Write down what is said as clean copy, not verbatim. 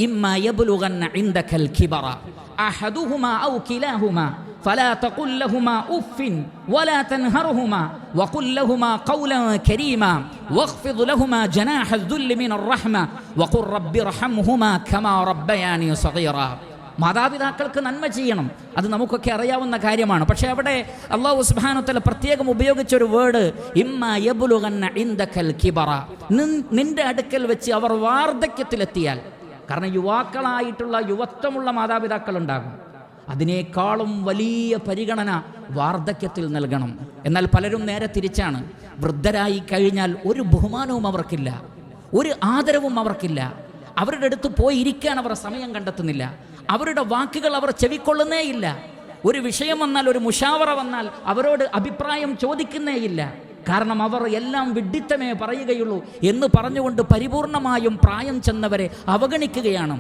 ഇമ്മാ യബ്ലുഗന്ന ഇൻദകൽ കിബറ അഹദുഹുമാ ഔ കിലാഹുമാ فلا تقل لهما اف ولا تنهرهما وقل لهما قولا كريما واخفض لهما جناح الذل من الرحمة وقل رب ارحمهما كما ربياني صغيرا. മാതാപിതാക്കൾക്ക് നന്മ ചെയ്യണം, അത് നമുക്കൊക്കെ അറിയാവുന്ന കാര്യമാണ്. പക്ഷേ അവിടെ അല്ലാഹു സുബ്ഹാനഹു വ തആല പ്രത്യേകം ഉപയോഗിച്ചൊരു വേർഡ് ഇമ്മാ യബ്ലുഗന്ന ഇൻദകൽ കിബറ, നിന്റെ അടുക്കൽ വെച്ച് അവർ വാർദ്ധക്യത്തിലെത്തിയാൽ. കാരണം യുവാക്കളായിട്ടുള്ള യുവത്വമുള്ള മാതാപിതാക്കൾ ഉണ്ടാകും, അതിനേക്കാളും വലിയ പരിഗണന വാർദ്ധക്യത്തിൽ നൽകണം. എന്നാൽ പലരും നേരെ തിരിച്ചാണ്. വൃദ്ധരായി കഴിഞ്ഞാൽ ഒരു ബഹുമാനവും അവർക്കില്ല, ഒരു ആദരവും അവർക്കില്ല. അവരുടെ അടുത്ത് പോയി ഇരിക്കാൻ അവർ സമയം കണ്ടെത്തുന്നില്ല, അവരുടെ വാക്കുകൾ അവർ ചെവിക്കൊള്ളുന്നേയില്ല. ഒരു വിഷയം വന്നാൽ, ഒരു മുഷാവറ വന്നാൽ അവരോട് അഭിപ്രായം ചോദിക്കുന്നേയില്ല. കാരണം അവർ എല്ലാം വിഡ്ഢിത്തമേ പറയുകയുള്ളൂ എന്ന് പറഞ്ഞുകൊണ്ട് പരിപൂർണമായും പ്രായം ചെന്നവരെ അവഗണിക്കുകയാണ്.